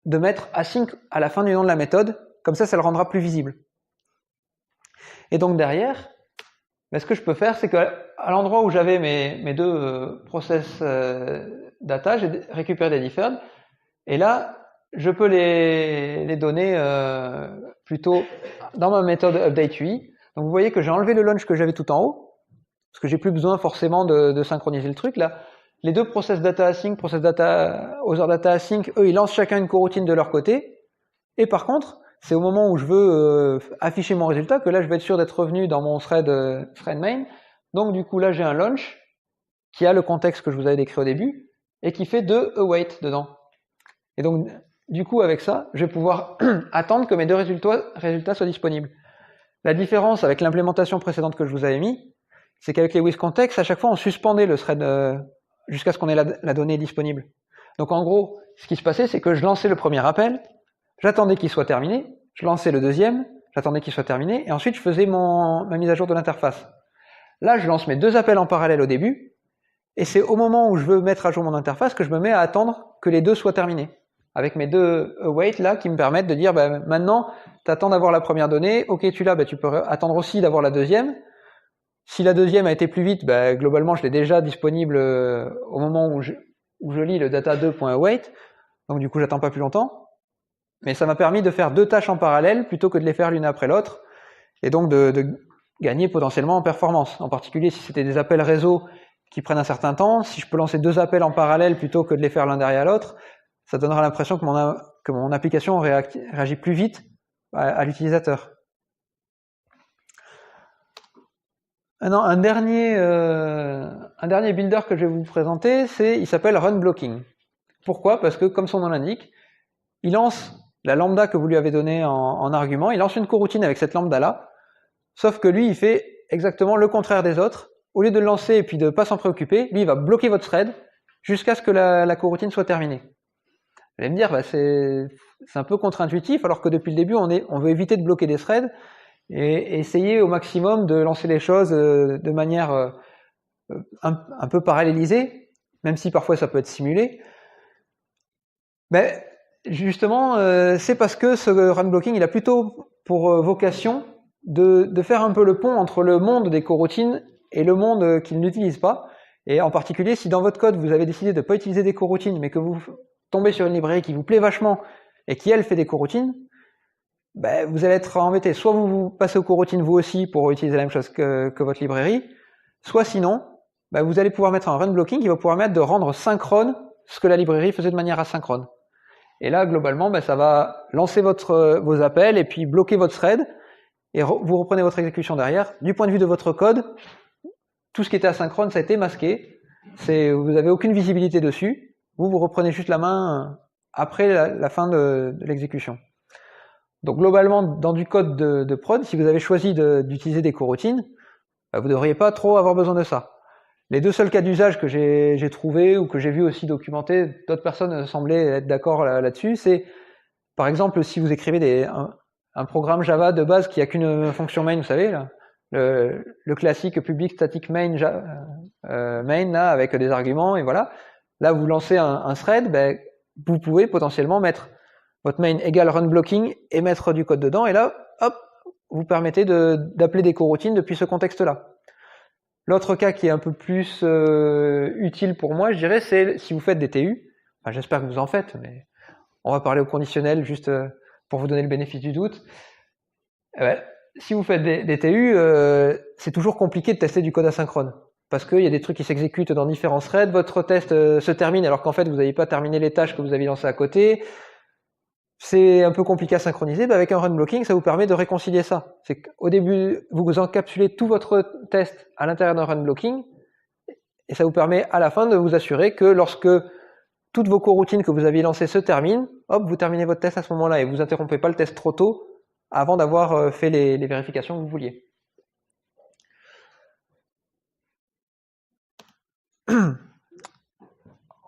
de mettre async à la fin du nom de la méthode, comme ça le rendra plus visible. Et donc derrière, ce que je peux faire, c'est qu'à l'endroit où j'avais mes deux process data, j'ai récupéré des deferred, et là, je peux les donner plutôt dans ma méthode update.ui. Donc vous voyez que j'ai enlevé le launch que j'avais tout en haut, parce que j'ai plus besoin forcément de synchroniser le truc là. Les deux process data async, process data other data async, eux ils lancent chacun une coroutine de leur côté. Et par contre, c'est au moment où je veux afficher mon résultat que là je vais être sûr d'être revenu dans mon thread main. Donc du coup là j'ai un launch qui a le contexte que je vous avais décrit au début et qui fait de await dedans. Et donc du coup, avec ça, je vais pouvoir attendre que mes deux résultats soient disponibles. La différence avec l'implémentation précédente que je vous avais mis, c'est qu'avec les withContext, à chaque fois, on suspendait le thread jusqu'à ce qu'on ait la donnée disponible. Donc en gros, ce qui se passait, c'est que je lançais le premier appel, j'attendais qu'il soit terminé, je lançais le deuxième, j'attendais qu'il soit terminé, et ensuite je faisais ma mise à jour de l'interface. Là, je lance mes deux appels en parallèle au début, et c'est au moment où je veux mettre à jour mon interface que je me mets à attendre que les deux soient terminés. Avec mes deux await là qui me permettent de dire maintenant t'attends d'avoir la première donnée, ok tu l'as, tu peux attendre aussi d'avoir la deuxième. Si la deuxième a été plus vite, globalement je l'ai déjà disponible au moment où je lis le data2.await, donc du coup j'attends pas plus longtemps. Mais ça m'a permis de faire deux tâches en parallèle plutôt que de les faire l'une après l'autre, et donc de gagner potentiellement en performance. En particulier si c'était des appels réseau qui prennent un certain temps, si je peux lancer deux appels en parallèle plutôt que de les faire l'un derrière l'autre, ça donnera l'impression que mon application réagit plus vite à l'utilisateur. Un dernier builder que je vais vous présenter, il s'appelle Run Blocking. Pourquoi? Parce que, comme son nom l'indique, il lance la lambda que vous lui avez donnée en argument, il lance une coroutine avec cette lambda-là, sauf que lui, il fait exactement le contraire des autres. Au lieu de le lancer et puis de ne pas s'en préoccuper, lui, il va bloquer votre thread jusqu'à ce que la coroutine soit terminée. Vous allez me dire, c'est un peu contre-intuitif, alors que depuis le début, on veut éviter de bloquer des threads et essayer au maximum de lancer les choses de manière un peu parallélisée, même si parfois ça peut être simulé. Mais justement, c'est parce que ce run blocking, il a plutôt pour vocation de faire un peu le pont entre le monde des coroutines et le monde qu'il n'utilise pas. Et en particulier, si dans votre code, vous avez décidé de ne pas utiliser des coroutines, mais que vous tombez sur une librairie qui vous plaît vachement et qui, elle, fait des coroutines, vous allez être embêté. Soit vous passez aux coroutines vous aussi pour utiliser la même chose que votre librairie, soit sinon, vous allez pouvoir mettre un run blocking qui va pouvoir permettre de rendre synchrone ce que la librairie faisait de manière asynchrone. Et là, globalement, ça va lancer vos appels et puis bloquer votre thread et vous reprenez votre exécution derrière. Du point de vue de votre code, tout ce qui était asynchrone, ça a été masqué. Vous n'avez aucune visibilité dessus. Vous reprenez juste la main après la fin de l'exécution. Donc globalement, dans du code de prod, si vous avez choisi d'utiliser des coroutines, vous ne devriez pas trop avoir besoin de ça. Les deux seuls cas d'usage que j'ai trouvés ou que j'ai vu aussi documentés, d'autres personnes semblaient être d'accord là-dessus, c'est par exemple si vous écrivez un programme Java de base qui a qu'une fonction main, vous savez, là, le classique public static main, main là, avec des arguments, et voilà. Là, vous lancez un thread, ben, vous pouvez potentiellement mettre votre main égale run blocking et mettre du code dedans, et là, hop, vous permettez d'appeler des coroutines depuis ce contexte-là. L'autre cas qui est un peu plus utile pour moi, je dirais, c'est si vous faites des TU. Enfin, j'espère que vous en faites, mais on va parler au conditionnel juste pour vous donner le bénéfice du doute. Si vous faites des TU, c'est toujours compliqué de tester du code asynchrone. Parce qu'il y a des trucs qui s'exécutent dans différents threads, votre test se termine alors qu'en fait vous n'avez pas terminé les tâches que vous aviez lancées à côté. C'est un peu compliqué à synchroniser. Avec un run blocking, ça vous permet de réconcilier ça. C'est qu'au début, vous encapsulez tout votre test à l'intérieur d'un run blocking, et ça vous permet à la fin de vous assurer que lorsque toutes vos coroutines que vous aviez lancées se terminent, hop, vous terminez votre test à ce moment-là et vous interrompez pas le test trop tôt avant d'avoir fait les vérifications que vous vouliez.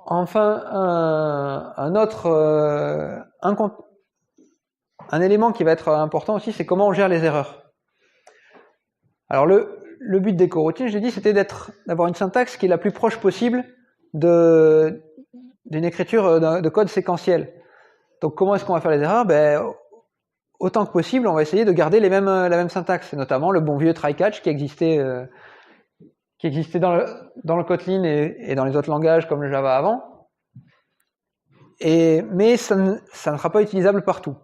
Enfin, un élément qui va être important aussi, c'est comment on gère les erreurs. Alors le but des coroutines, je l'ai dit, c'était d'avoir une syntaxe qui est la plus proche possible d'une écriture de code séquentiel. Donc comment est-ce qu'on va faire les erreurs? Autant que possible, on va essayer de garder la même syntaxe, et notamment le bon vieux try-catch qui existait dans le Kotlin et dans les autres langages comme le Java avant. Mais ça ne sera pas utilisable partout.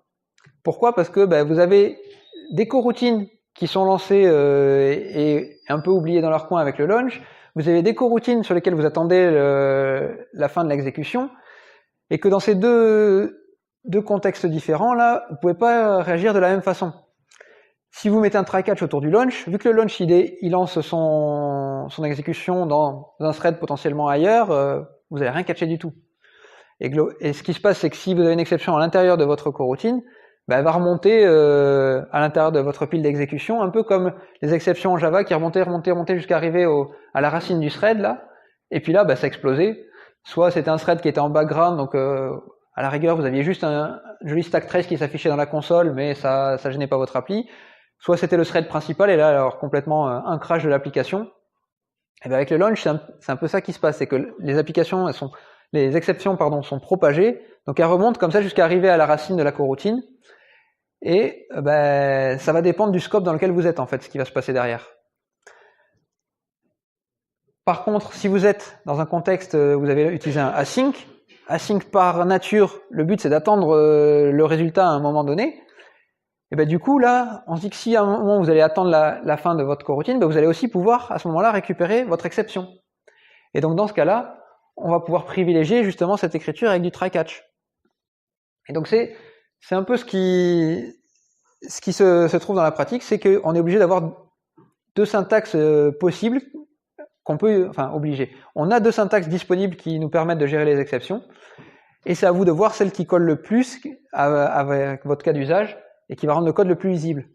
Pourquoi? Parce que vous avez des coroutines qui sont lancées et un peu oubliées dans leur coin avec le launch. Vous avez des coroutines sur lesquelles vous attendez la fin de l'exécution, et que dans ces deux contextes différents, là, vous pouvez pas réagir de la même façon. Si vous mettez un try-catch autour du launch, vu que le launch il lance son exécution dans un thread potentiellement ailleurs, vous n'allez rien catcher du tout. Et ce qui se passe, c'est que si vous avez une exception à l'intérieur de votre coroutine, elle va remonter à l'intérieur de votre pile d'exécution, un peu comme les exceptions en Java qui remontaient jusqu'à arriver à la racine du thread là. Et puis là, ça explosait. Soit c'était un thread qui était en background, donc à la rigueur vous aviez juste un joli stack trace qui s'affichait dans la console, mais ça gênait pas votre appli. Soit c'était le thread principal, et là alors complètement un crash de l'application. Et avec le launch, c'est un peu ça qui se passe, c'est que les exceptions sont propagées, donc elles remontent comme ça jusqu'à arriver à la racine de la coroutine. Et ça va dépendre du scope dans lequel vous êtes en fait, ce qui va se passer derrière. Par contre, si vous êtes dans un contexte où vous avez utilisé un async par nature, le but c'est d'attendre le résultat à un moment donné. Et du coup là, on se dit que si à un moment vous allez attendre la fin de votre coroutine, vous allez aussi pouvoir à ce moment-là récupérer votre exception. Et donc dans ce cas-là, on va pouvoir privilégier justement cette écriture avec du try-catch. Et donc c'est un peu ce qui se trouve dans la pratique, c'est qu'on est obligé d'avoir deux syntaxes possibles, on a deux syntaxes disponibles qui nous permettent de gérer les exceptions, et c'est à vous de voir celle qui colle le plus avec votre cas d'usage et qui va rendre le code le plus lisible.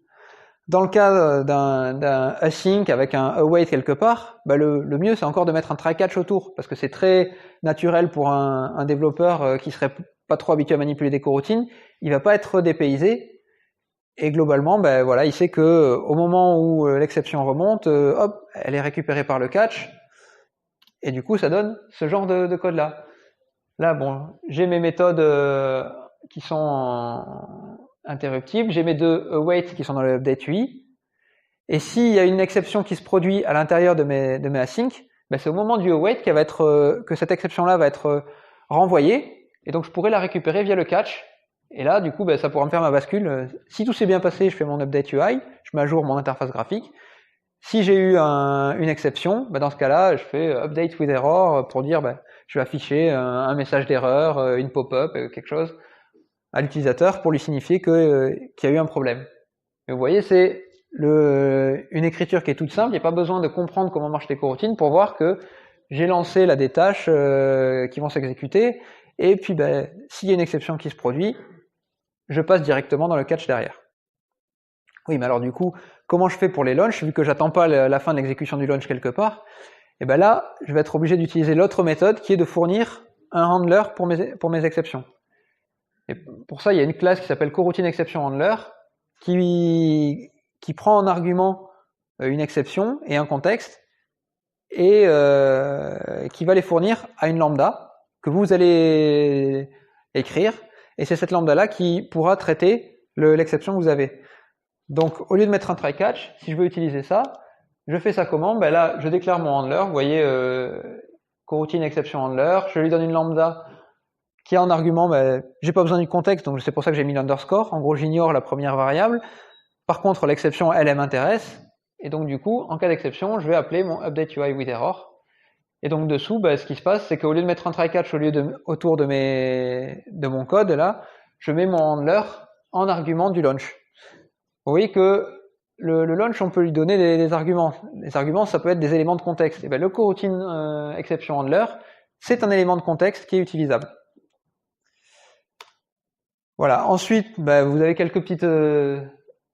Dans le cas d'un async avec un await quelque part, le mieux c'est encore de mettre un try-catch autour, parce que c'est très naturel pour un développeur qui serait pas trop habitué à manipuler des coroutines, il va pas être dépaysé, et globalement, il sait que au moment où l'exception remonte, hop, elle est récupérée par le catch, et du coup ça donne ce genre de code là. Là, j'ai mes méthodes qui sont interruptibles, j'ai mes deux await qui sont dans le update UI, et s'il y a une exception qui se produit à l'intérieur de mes async, c'est au moment du await que cette exception là va être renvoyée, et donc je pourrais la récupérer via le catch. Et là, du coup, ça pourra me faire ma bascule. Si tout s'est bien passé, je fais mon update UI, je mets à jour mon interface graphique. Si j'ai eu une exception, dans ce cas-là, je fais update with error pour dire, je vais afficher un message d'erreur, une pop-up, quelque chose à l'utilisateur pour lui signifier qu'il y a eu un problème. Et vous voyez, c'est une écriture qui est toute simple. Il n'y a pas besoin de comprendre comment marchent les coroutines pour voir que j'ai lancé là des tâches qui vont s'exécuter. Et puis, s'il y a une exception qui se produit, je passe directement dans le catch derrière. Oui, mais alors du coup, comment je fais pour les launchs, vu que j'attends pas la fin de l'exécution du launch quelque part? Et là, je vais être obligé d'utiliser l'autre méthode qui est de fournir un handler pour mes exceptions. Et pour ça, il y a une classe qui s'appelle coroutine exception handler qui prend en argument une exception et un contexte, et qui va les fournir à une lambda que vous allez écrire, et c'est cette lambda-là qui pourra traiter l'exception que vous avez. Donc, au lieu de mettre un try catch, si je veux utiliser ça, je fais ça comment? Ben là, je déclare mon handler, vous voyez, coroutine exception handler, je lui donne une lambda qui a en argument, ben, j'ai pas besoin du contexte, donc c'est pour ça que j'ai mis l'underscore. En gros, j'ignore la première variable. Par contre, l'exception, elle m'intéresse. Et donc, du coup, en cas d'exception, je vais appeler mon update UI with error. Et donc, dessous, ben, ce qui se passe, c'est qu'au lieu de mettre un try catch autour de mon code, là, je mets mon handler en argument du launch. Vous voyez que le launch, on peut lui donner des arguments. Les arguments, ça peut être des éléments de contexte. Et ben, le coroutine exception handler, c'est un élément de contexte qui est utilisable. Voilà. Ensuite, ben, vous avez quelques petites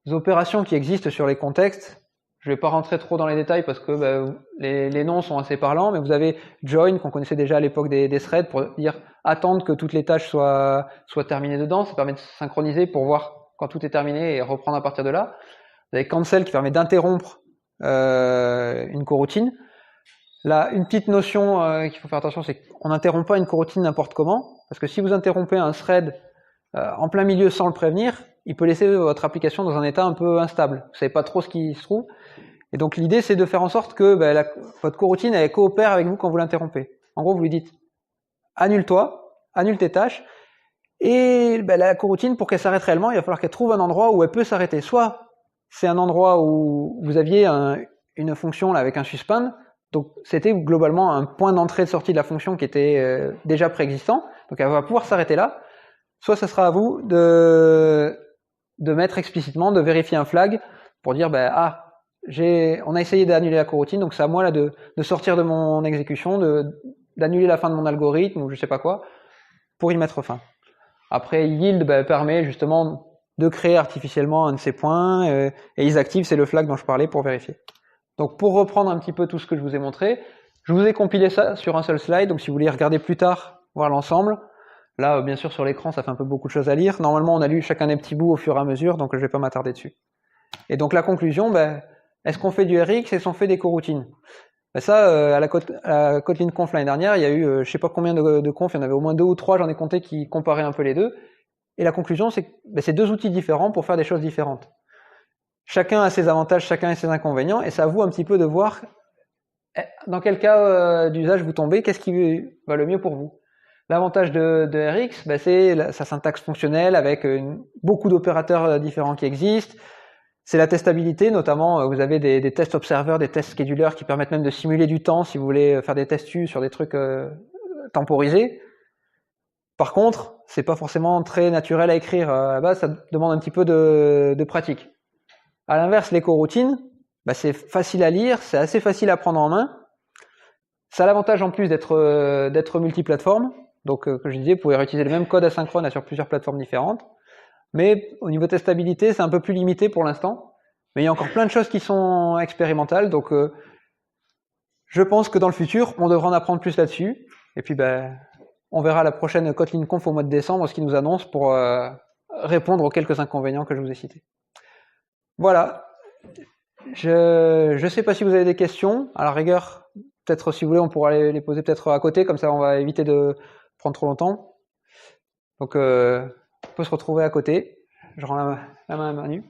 opérations qui existent sur les contextes. Je vais pas rentrer trop dans les détails parce que ben, les noms sont assez parlants, mais vous avez join qu'on connaissait déjà à l'époque des threads pour dire attendre que toutes les tâches soient terminées dedans. Ça permet de synchroniser pour voir quand tout est terminé et reprendre à partir de là. Vous avez cancel qui permet d'interrompre une coroutine. Là, une petite notion qu'il faut faire attention, c'est qu'on n'interrompt pas une coroutine n'importe comment, parce que si vous interrompez un thread en plein milieu sans le prévenir, il peut laisser votre application dans un état un peu instable. Vous savez pas trop ce qui se trouve. Et donc l'idée, c'est de faire en sorte que votre coroutine elle coopère avec vous quand vous l'interrompez. En gros, vous lui dites annule-toi, annule tes tâches, et la coroutine, pour qu'elle s'arrête réellement, il va falloir qu'elle trouve un endroit où elle peut s'arrêter. Soit c'est un endroit où vous aviez une fonction là, avec un suspend, donc c'était globalement un point d'entrée et de sortie de la fonction qui était déjà préexistant, donc elle va pouvoir s'arrêter là. Soit ça sera à vous de mettre explicitement, de vérifier un flag pour dire on a essayé d'annuler la coroutine, donc c'est à moi là de sortir de mon exécution, d'annuler la fin de mon algorithme ou je sais pas quoi pour y mettre fin. Après, yield permet justement de créer artificiellement un de ces points et isActive, c'est le flag dont je parlais pour vérifier. Donc pour reprendre un petit peu tout ce que je vous ai montré, je vous ai compilé ça sur un seul slide, donc si vous voulez regarder plus tard, voir l'ensemble, là bien sûr sur l'écran ça fait un peu beaucoup de choses à lire, normalement on a lu chacun des petits bouts au fur et à mesure, donc je vais pas m'attarder dessus. Et donc la conclusion, est-ce qu'on fait du RX, est-ce qu'on fait des coroutines? Ça, à la Kotlin Conf l'année dernière, il y a eu je sais pas combien de confs, il y en avait au moins 2 ou 3, j'en ai compté, qui comparaient un peu les deux. Et la conclusion, c'est que c'est deux outils différents pour faire des choses différentes. Chacun a ses avantages, chacun a ses inconvénients, et c'est à vous un petit peu de voir dans quel cas d'usage vous tombez, qu'est-ce qui va le mieux pour vous. L'avantage de RX, c'est sa syntaxe fonctionnelle avec beaucoup d'opérateurs différents qui existent. C'est la testabilité, notamment vous avez des tests observers, des tests schedulers qui permettent même de simuler du temps si vous voulez faire des tests sur des trucs temporisés. Par contre, c'est pas forcément très naturel à écrire. À la base, ça demande un petit peu de pratique. À l'inverse, les coroutines, c'est facile à lire, c'est assez facile à prendre en main. Ça a l'avantage en plus d'être multiplateforme. Donc, comme je disais, vous pouvez réutiliser le même code asynchrone sur plusieurs plateformes différentes. Mais au niveau testabilité, c'est un peu plus limité pour l'instant. Mais il y a encore plein de choses qui sont expérimentales. Donc, je pense que dans le futur, on devra en apprendre plus là-dessus. Et puis, on verra la prochaine Kotlin Conf au mois de décembre, ce qu'ils nous annoncent pour répondre aux quelques inconvénients que je vous ai cités. Voilà. Je ne sais pas si vous avez des questions. À la rigueur, peut-être si vous voulez, on pourra les poser peut-être à côté, comme ça on va éviter de prendre trop longtemps. Donc, on peut se retrouver à côté. Je rends la main à Manu.